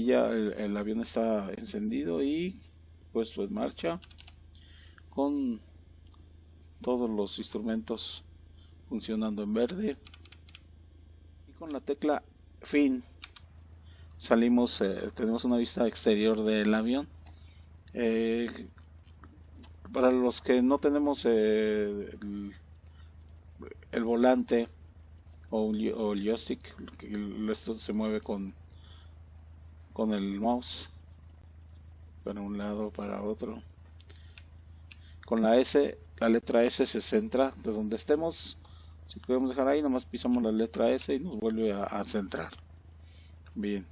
aquí ya el avión está encendido y puesto en marcha con todos los instrumentos funcionando en verde. Y con la tecla fin salimos, tenemos una vista exterior del avión. Eh, para los que no tenemos el volante o el joystick, esto se mueve con el mouse para un lado, para otro. Con la S, la letra S se centra de donde estemos. Si queremos dejar ahí, nomás pisamos la letra S y nos vuelve a centrar. Bien.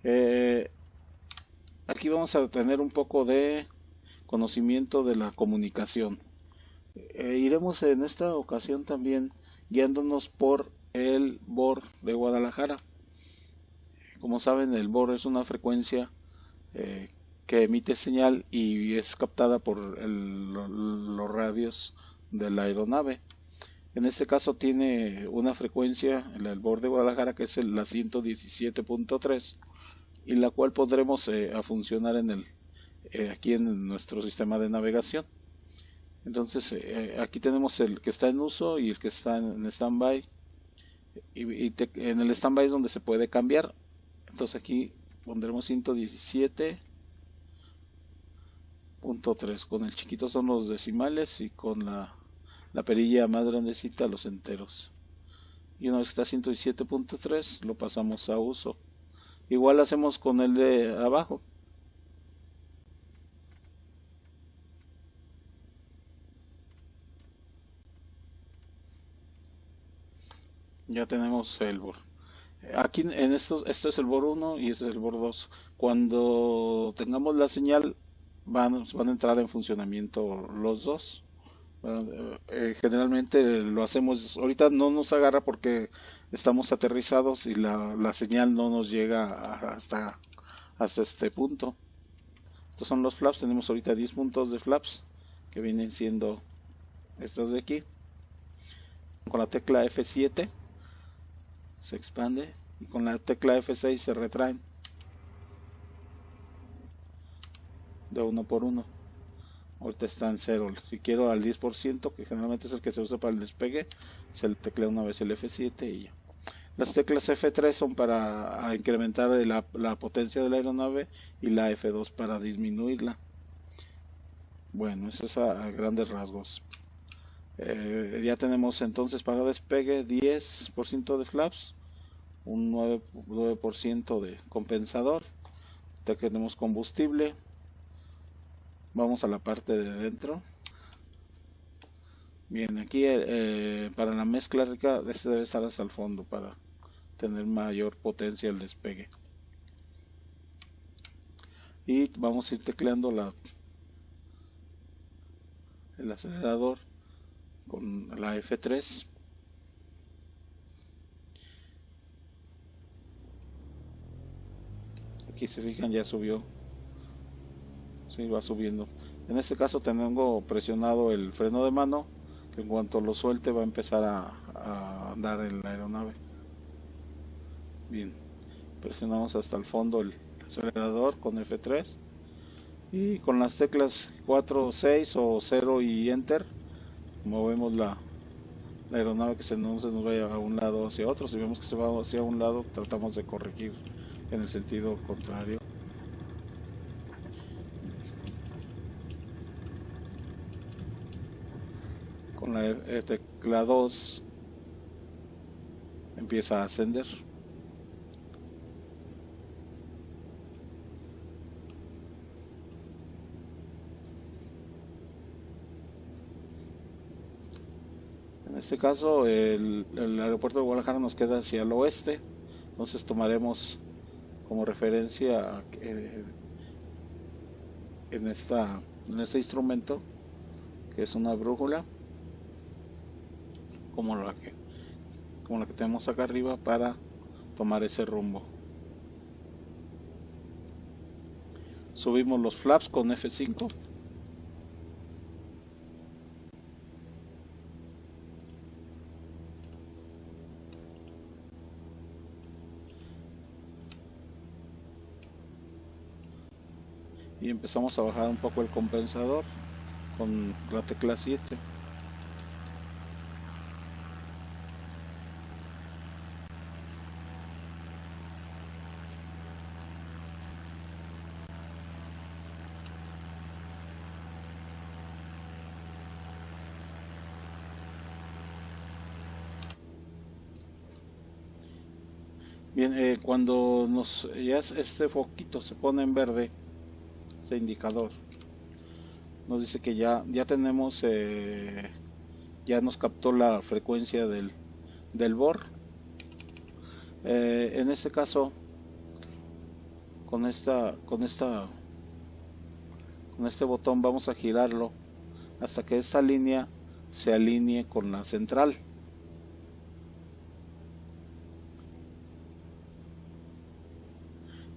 Eh, Aquí vamos a tener un poco de conocimiento de la comunicación. Iremos en esta ocasión también guiándonos por el BOR de Guadalajara. Como saben, el BOR es una frecuencia eh, que emite señal y es captada por los radios de la aeronave. En este caso tiene una frecuencia, el BOR de Guadalajara, que es la 117.3, y la cual podremos a funcionar aquí en nuestro sistema de navegación. Entonces, aquí tenemos el que está en uso y el que está en stand-by. En el stand-by es donde se puede cambiar. Entonces aquí pondremos 117.3. Con el chiquito son los decimales y con la perilla más grandecita los enteros. Y una vez que está 117.3 lo pasamos a uso. Igual hacemos con el de abajo. Ya tenemos el BOR. Aquí en esto es el BOR 1 y este es el BOR 2. Cuando tengamos la señal van a entrar en funcionamiento los dos. Bueno, generalmente lo hacemos, ahorita no nos agarra porque estamos aterrizados y la señal no nos llega hasta este punto. Estos son los flaps, tenemos ahorita 10 puntos de flaps que vienen siendo estos de aquí. Con la tecla F7 se expande y con la tecla F6 se retraen de uno por uno. Ahorita está en cero. Si quiero al 10%, que generalmente es el que se usa para el despegue, se le teclea una vez el F7 y ya. Las teclas F3 son para incrementar la potencia de la aeronave y la F2 para disminuirla. Bueno, eso es a grandes rasgos. Ya tenemos entonces para despegue 10% de flaps, un 9% de compensador. Ya tenemos combustible. Vamos a la parte de dentro. Bien, aquí para la mezcla rica, este debe estar hasta el fondo para tener mayor potencia el despegue. Y vamos a ir tecleando el acelerador con la F3. Aquí se fijan, ya subió. Sí, va subiendo. En este caso tengo presionado el freno de mano, que en cuanto lo suelte va a empezar a andar en la aeronave. Bien, presionamos hasta el fondo el acelerador con F3 y con las teclas 4, 6 o 0 y Enter movemos la aeronave que no se nos vaya a un lado o hacia otro. Si vemos que se va hacia un lado, tratamos de corregir en el sentido contrario. Con la tecla 2 empieza a ascender. En este caso, el aeropuerto de Guadalajara nos queda hacia el oeste, entonces tomaremos como referencia en este instrumento, que es una brújula, como como la que tenemos acá arriba, para tomar ese rumbo. Subimos los flaps con F5. y empezamos a bajar un poco el compensador con la tecla 7. Bien, cuando ya este foquito se pone en verde, ese indicador, nos dice que ya tenemos, ya nos captó la frecuencia del BOR. En este caso, con este botón vamos a girarlo hasta que esta línea se alinee con la central.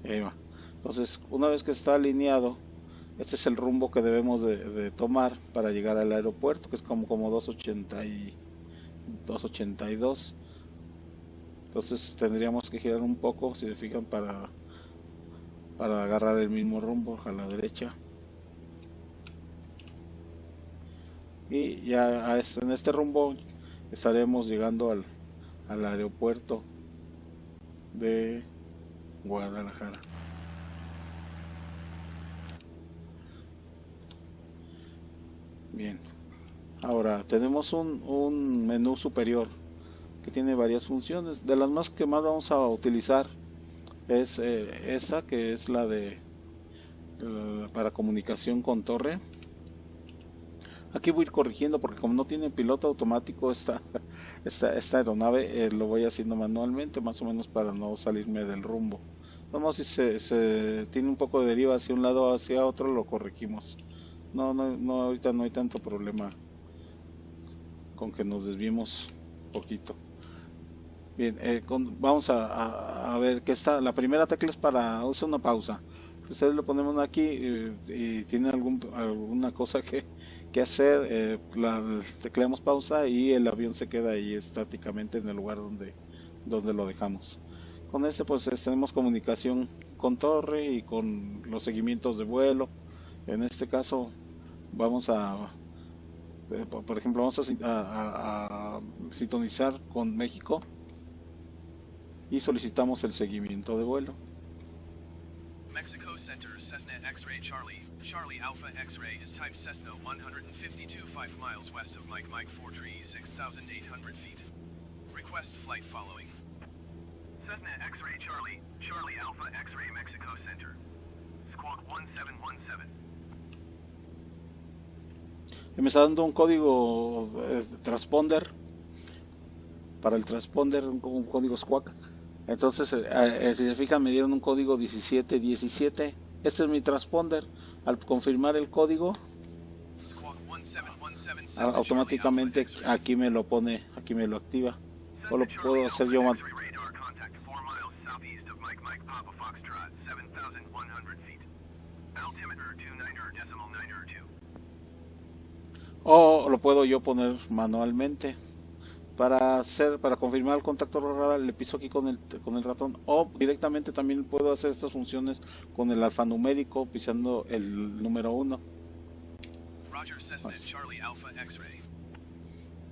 Entonces, una vez que está alineado, este es el rumbo que debemos de tomar para llegar al aeropuerto, que es como 282. Entonces tendríamos que girar un poco, si se fijan, para agarrar el mismo rumbo a la derecha. Y ya en este rumbo estaremos llegando al aeropuerto de Guadalajara. Bien, ahora tenemos un menú superior que tiene varias funciones. De las que más vamos a utilizar es esta, que es la de para comunicación con torre. Aquí voy a ir corrigiendo porque como no tiene piloto automático esta aeronave, lo voy haciendo manualmente, más o menos para no salirme del rumbo. Vamos, si se tiene un poco de deriva hacia un lado o hacia otro, lo corregimos. No, ahorita no hay tanto problema con que nos desviemos poquito. Bien, vamos a ver que la primera tecla es para usar una pausa. Ustedes lo ponemos aquí y tienen alguna cosa que hacer, tecleamos pausa y el avión se queda ahí estáticamente en el lugar donde lo dejamos. Con este pues tenemos comunicación con torre y con los seguimientos de vuelo. En este caso vamos por ejemplo, vamos a sintonizar con México y solicitamos el seguimiento de vuelo. Mexico Center, Cessna X-Ray Charlie, Charlie Alpha X-Ray is type Cessna 152 5 miles west of Mike 43 6,800 feet. Request flight following. Cessna X-Ray Charlie, Charlie Alpha X-Ray Mexico Center. Squawk 1717. Me está dando un código transponder. Para el transponder, un código squawk. Entonces, si se fijan, me dieron un código 1717. Este es mi transponder. Al confirmar el código, automáticamente aquí me lo pone, aquí me lo activa. O lo puedo hacer yo mal. O lo puedo yo poner manualmente. Para confirmar el contacto radar le piso aquí con el ratón, o directamente también puedo hacer estas funciones con el alfanumérico pisando el número 1.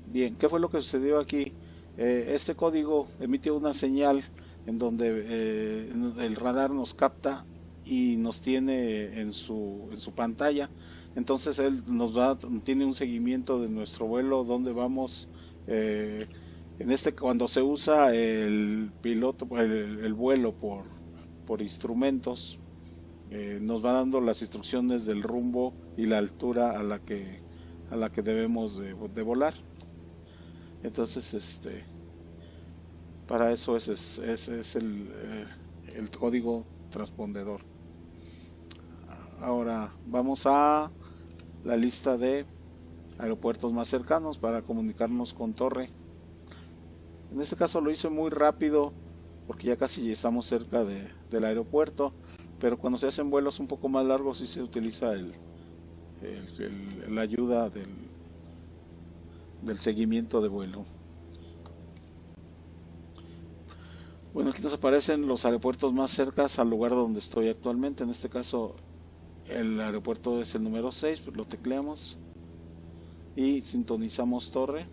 Bien, ¿qué fue lo que sucedió aquí? Este código emite una señal en donde el radar nos capta y nos tiene en su pantalla. Entonces él tiene un seguimiento de nuestro vuelo, dónde vamos. Cuando se usa el piloto, el vuelo por instrumentos, nos va dando las instrucciones del rumbo y la altura a la que debemos de volar. Entonces, para eso es el código transpondedor. Ahora vamos a la lista de aeropuertos más cercanos para comunicarnos con torre. En este caso lo hice muy rápido porque ya casi estamos cerca del aeropuerto, pero cuando se hacen vuelos un poco más largos sí se utiliza la ayuda del seguimiento de vuelo. Bueno, aquí nos aparecen los aeropuertos más cercanos al lugar donde estoy actualmente. En este caso el aeropuerto es el número 6, pues lo tecleamos y sintonizamos torre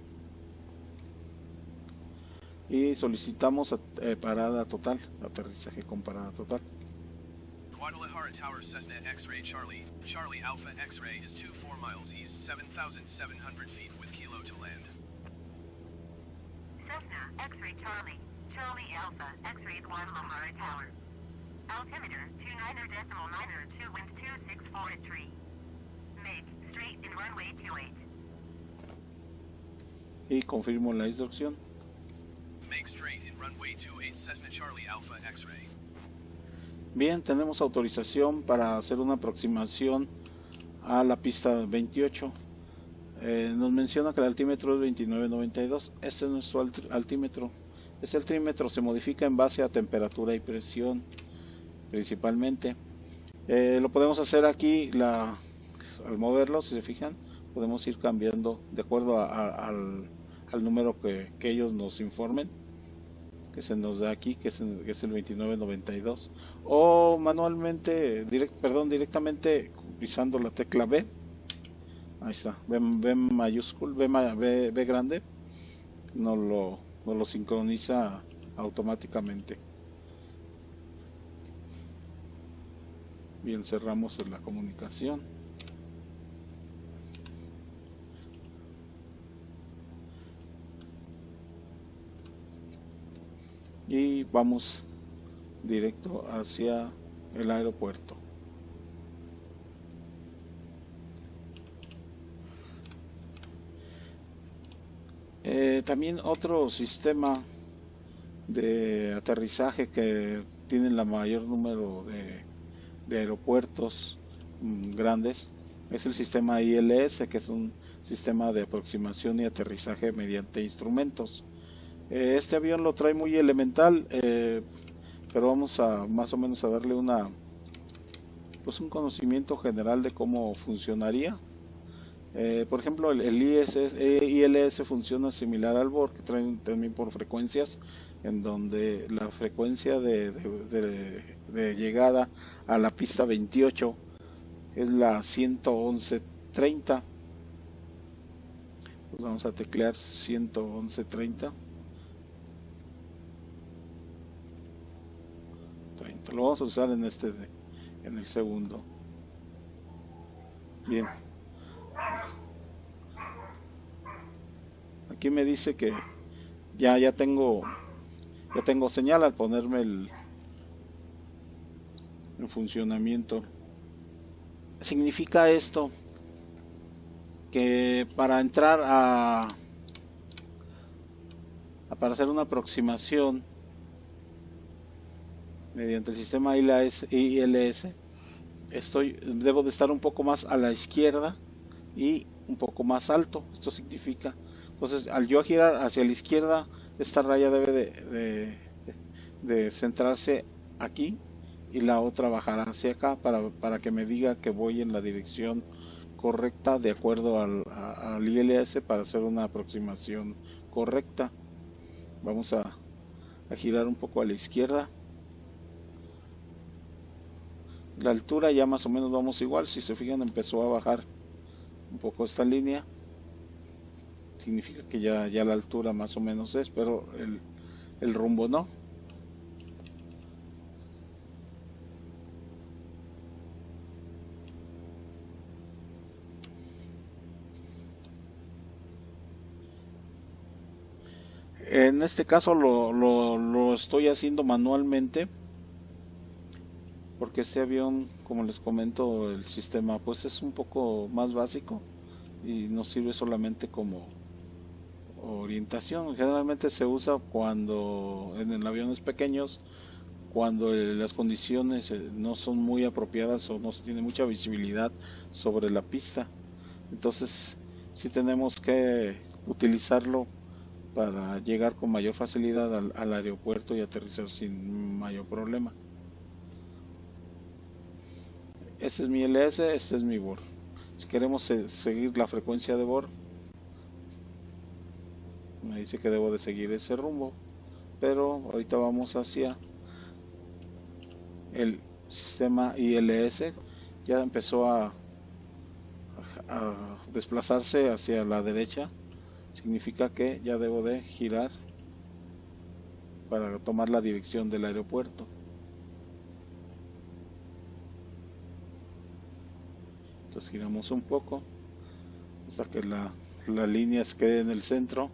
y solicitamos parada total, aterrizaje con parada total. Guadalajara Tower, Cessna X-Ray Charlie. Charlie Alpha X-Ray is 24 miles east, 7,700 feet with kilo to land. Cessna X-Ray Charlie. Charlie Alpha X-Ray Guadalajara Tower. Altimeter 29.902, wind 264 at 3. Make straight in runway 28. Y confirmo la instrucción. Make straight in runway 28, Cessna Charlie Alpha X-Ray. Bien, tenemos autorización para hacer una aproximación a la pista 28. Nos menciona que el altímetro es 29.92. Este es nuestro altímetro. Este altímetro se modifica en base a temperatura y presión, principalmente. Lo podemos hacer aquí, al moverlo, si se fijan, podemos ir cambiando de acuerdo al número que ellos nos informen, que se nos da aquí, que es el 2992, o manualmente, directamente pisando la tecla B. Ahí está, B mayúscula, B grande, nos lo sincroniza automáticamente. Bien, cerramos la comunicación. Y vamos directo hacia el aeropuerto. También otro sistema de aterrizaje que tiene la mayor número de aeropuertos grandes es el sistema ILS, que es un sistema de aproximación y aterrizaje mediante instrumentos. Este avión lo trae muy elemental, pero vamos a más o menos a darle un conocimiento general de cómo funcionaría. Por ejemplo, el ILS funciona similar al BOR, que traen también por frecuencias, en donde la frecuencia de llegada a la pista 28 es la 111.30. Pues vamos a teclear 111.30. Lo vamos a usar en el segundo. Bien. Aquí me dice que ya tengo señal al ponerme el funcionamiento. Significa esto que para entrar para hacer una aproximación mediante el sistema ILS, debo de estar un poco más a la izquierda y un poco más alto. Esto significa, entonces, al yo girar hacia la izquierda, esta raya debe de centrarse aquí y la otra bajará hacia acá para que me diga que voy en la dirección correcta de acuerdo al ILS para hacer una aproximación correcta. Vamos a girar un poco a la izquierda. La altura ya más o menos vamos igual. Si se fijan, empezó a bajar un poco esta línea. Significa que ya la altura más o menos es, pero el rumbo no. En este caso lo estoy haciendo manualmente, porque este avión, como les comento, el sistema pues es un poco más básico y nos sirve solamente como orientación. Generalmente se usa cuando en aviones pequeños, cuando las condiciones no son muy apropiadas o no se tiene mucha visibilidad sobre la pista. Entonces sí tenemos que utilizarlo para llegar con mayor facilidad al aeropuerto y aterrizar sin mayor problema. Este es mi ILS, este es mi BOR. Si queremos seguir la frecuencia de BOR, me dice que debo de seguir ese rumbo, pero ahorita vamos hacia el sistema ILS, ya empezó a desplazarse hacia la derecha. Significa que ya debo de girar para tomar la dirección del aeropuerto. Entonces giramos un poco hasta que la línea se quede en el centro.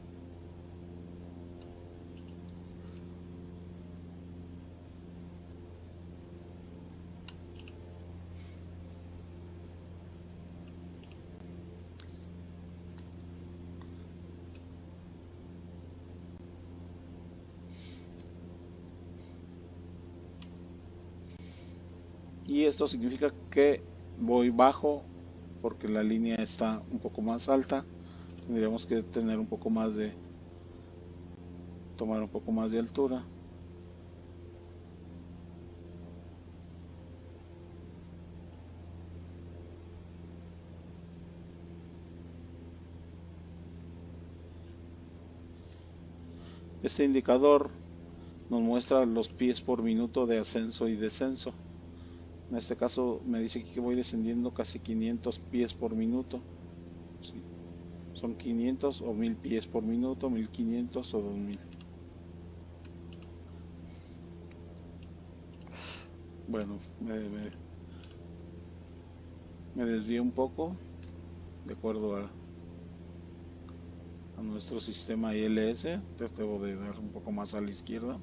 Y esto significa que voy bajo porque la línea está un poco más alta. Tendríamos que tener un poco más de, tomar un poco más de altura. Este indicador nos muestra los pies por minuto de ascenso y descenso. En este caso me dice que voy descendiendo casi 500 pies por minuto. Sí. Son 500 o 1000 pies por minuto, 1500 o 2000. Bueno, me desvié un poco de acuerdo a nuestro sistema ILS. Entonces debo de dar un poco más a la izquierda.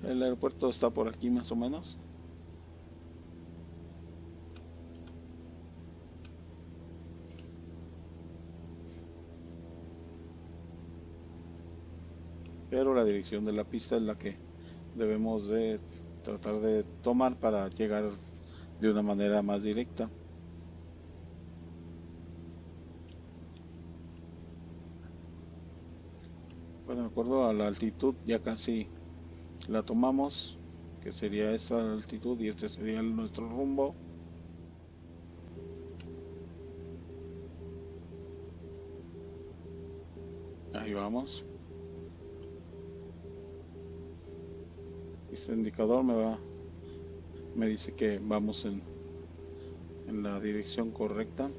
El aeropuerto está por aquí más o menos. Pero la dirección de la pista es la que debemos de tratar de tomar para llegar de una manera más directa. Bueno, de acuerdo a la altitud ya casi la tomamos, que sería esta altitud y este sería nuestro rumbo. Ahí vamos. Este indicador me dice que vamos en la dirección correcta.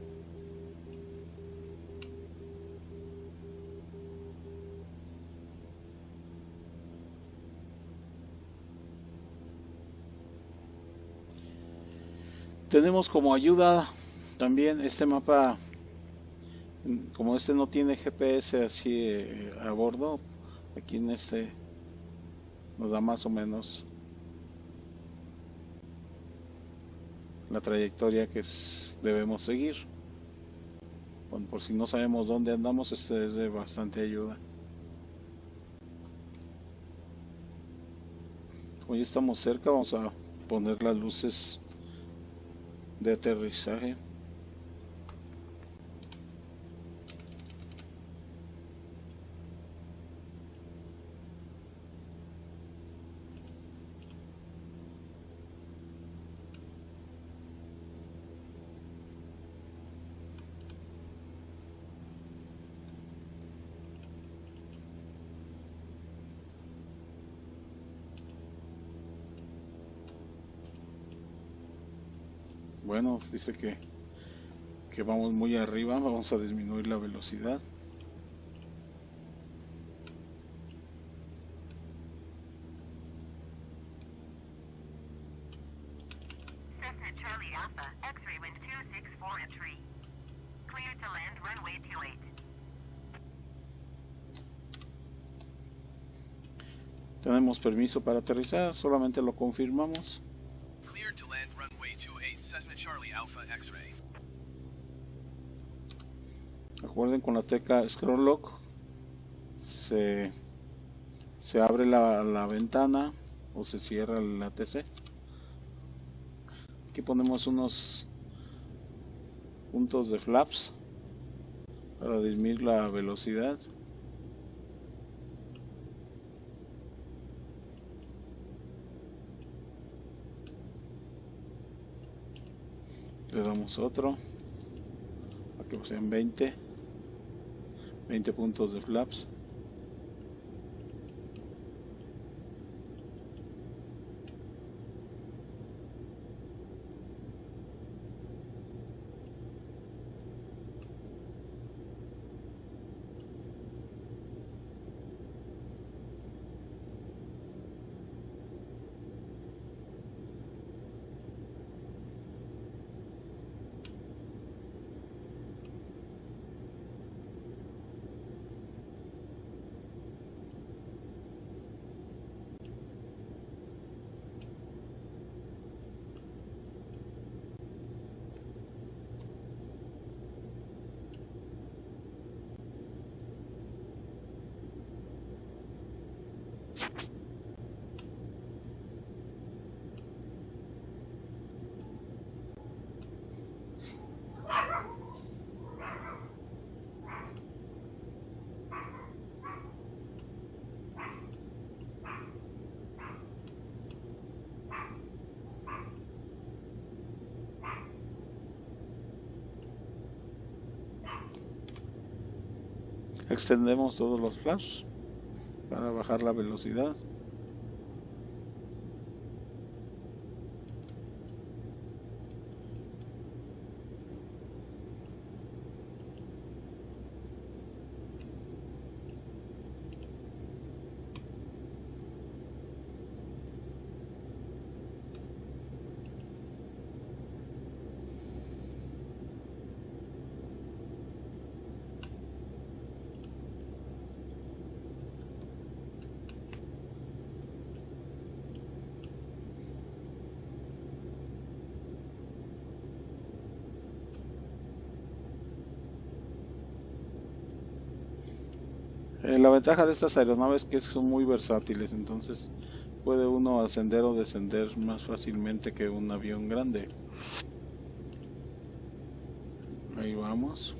Tenemos como ayuda también este mapa. Como este no tiene GPS así a bordo, aquí en este nos da más o menos la trayectoria que debemos seguir. Bueno, por si no sabemos dónde andamos, este es de bastante ayuda. Como ya estamos cerca, vamos a poner las luces de aterrizaje. Bueno, dice que vamos muy arriba, vamos a disminuir la velocidad. Cessna Charlie Alpha, X-ray wind 264 at 3. Clear to land runway 28. Tenemos permiso para aterrizar, solamente lo confirmamos. Cleared to land runway 28, Cessna Charlie Alpha X-ray. Recuerden, con la tecla Scroll Lock se abre la ventana o se cierra la TC. Aquí ponemos unos puntos de flaps para disminuir la velocidad. Le damos otro para que sean 20 puntos de flaps. Extendemos todos los flaps para bajar la velocidad. La ventaja de estas aeronaves es que son muy versátiles, entonces puede uno ascender o descender más fácilmente que un avión grande. Ahí vamos.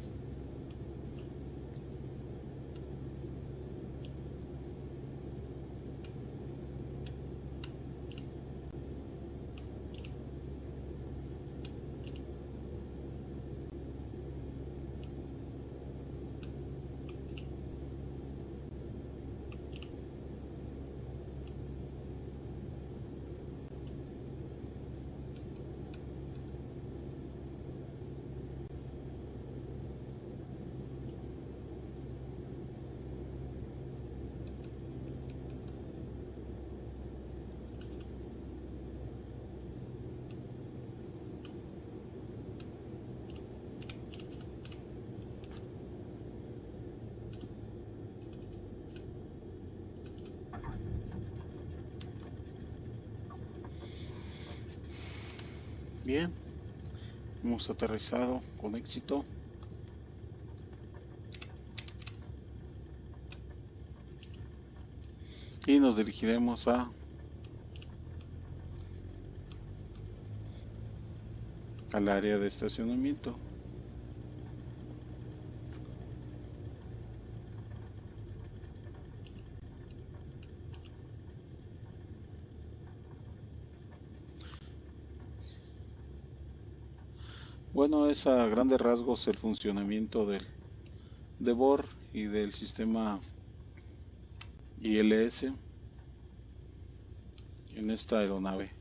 Bien, hemos aterrizado con éxito. Y nos dirigiremos al área de estacionamiento. Bueno, es a grandes rasgos el funcionamiento de BOR y del sistema ILS en esta aeronave.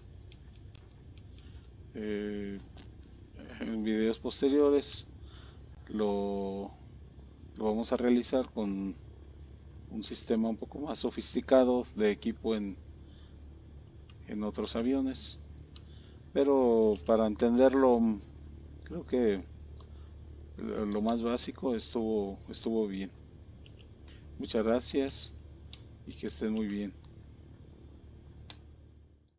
En videos posteriores lo vamos a realizar con un sistema un poco más sofisticado de equipo en otros aviones, pero para entenderlo creo que lo más básico estuvo bien. Muchas gracias y que estén muy bien.